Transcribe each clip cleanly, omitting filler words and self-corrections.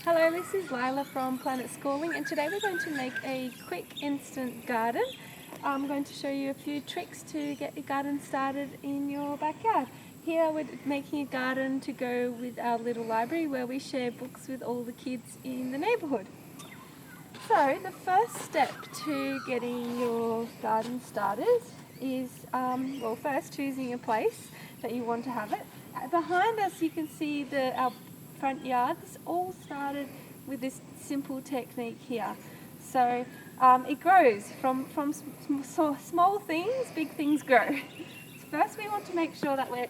Hello, this is Lila from Planet Schooling, and today we're going to make a quick instant garden. I'm going to show you a few tricks to get your garden started in your backyard. Here we're making a garden to go with our little library where we share books with all the kids in the neighbourhood. So the first step to getting your garden started is, first choosing a place that you want to have it. Behind us you can see our front yard. This all started with this simple technique here. So it grows from small things, big things grow. First we want to make sure that we're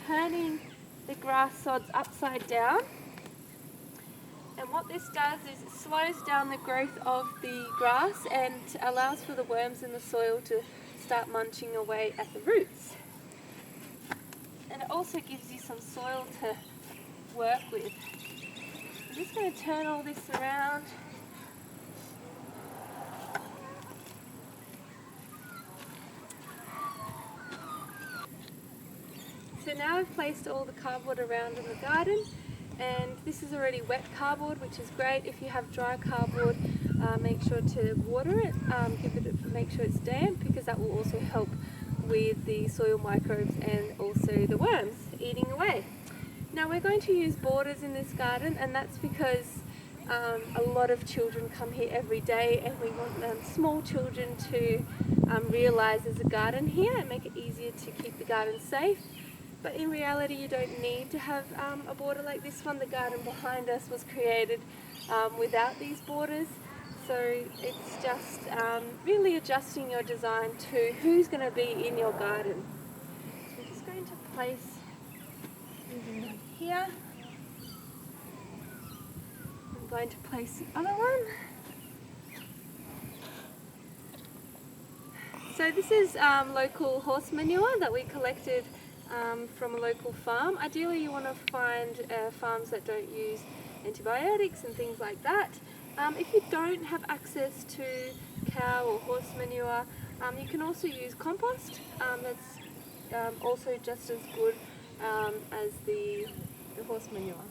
turning the grass sods upside down. And what this does is it slows down the growth of the grass and allows for the worms in the soil to start munching away at the roots. And it also gives you some soil to work with. I'm just going to turn all this around. So now I've placed all the cardboard around in the garden, and this is already wet cardboard, which is great. If you have dry cardboard, make sure to water it, make sure it's damp, because that will also help with the soil microbes and also the worms eating away. Now we're going to use borders in this garden, and that's because a lot of children come here every day, and we want small children to realise there's a garden here and make it easier to keep the garden safe. But in reality you don't need to have a border like this one. The garden behind us was created without these borders, so it's just really adjusting your design to who's going to be in your garden. So I'm just going to place here. I'm going to place the other one. So this is local horse manure that we collected from a local farm. Ideally you want to find farms that don't use antibiotics and things like that. If you don't have access to cow or horse manure, you can also use compost. That's also just as good as the horse manure.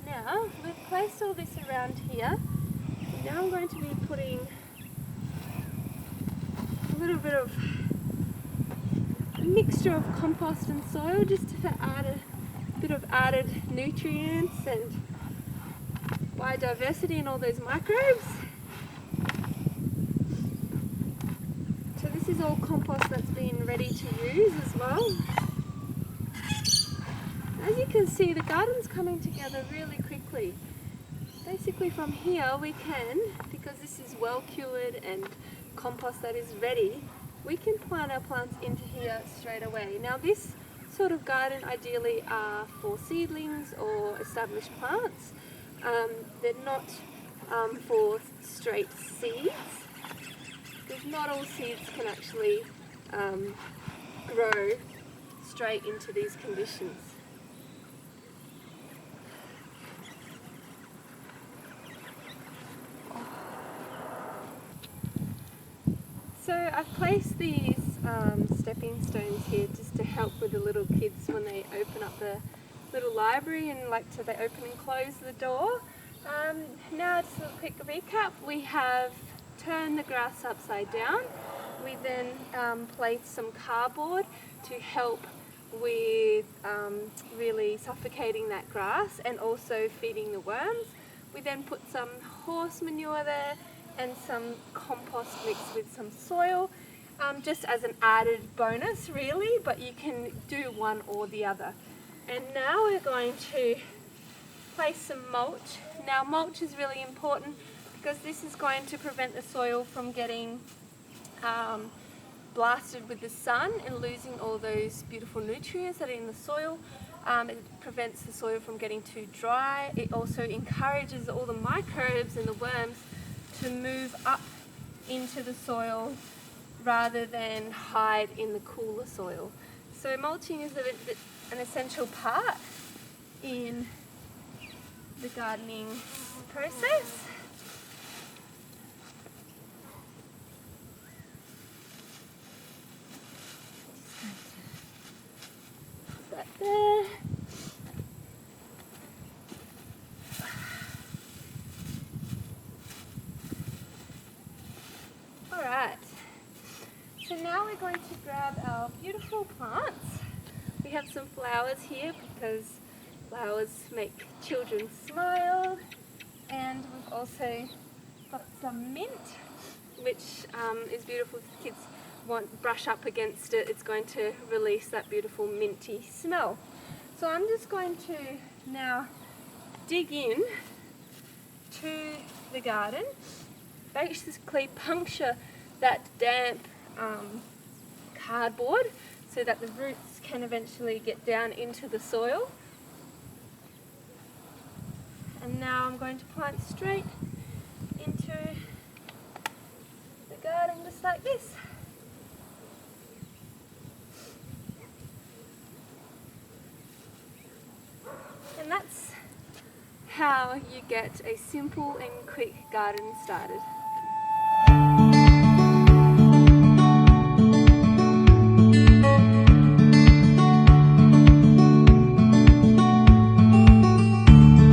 Now we've placed all this around here. Now I'm going to be putting a little bit of a mixture of compost and soil just to add a bit of added nutrients and biodiversity and all those microbes. So this is all compost that's been ready to use as well. As you can see, the garden's coming together really quickly. Basically from here we can, because this is well cured and compost that is ready, we can plant our plants into here straight away. Now this sort of garden ideally are for seedlings or established plants. They're not for straight seeds, because not all seeds can actually grow straight into these conditions. So I've placed these stepping stones here just to help with the little kids when they open up the little library and they open and close the door. Now just a quick recap. We have turned the grass upside down. We then placed some cardboard to help with really suffocating that grass and also feeding the worms. We then put some horse manure there and some compost mixed with some soil, just as an added bonus really, but you can do one or the other. And now we're going to place some mulch. Now mulch is really important because this is going to prevent the soil from getting blasted with the sun and losing all those beautiful nutrients that are in the soil. It prevents the soil from getting too dry. It also encourages all the microbes and the worms to move up into the soil rather than hide in the cooler soil. So mulching is an essential part in the gardening process. Put that there. going to grab our beautiful plants. We have some flowers here because flowers make children smile, and we've also got some mint, which is beautiful if kids brush up against it. It's going to release that beautiful minty smell. So I'm just going to now dig in to the garden, basically puncture that damp cardboard so that the roots can eventually get down into the soil. And now I'm going to plant straight into the garden just like this. And that's how you get a simple and quick garden started.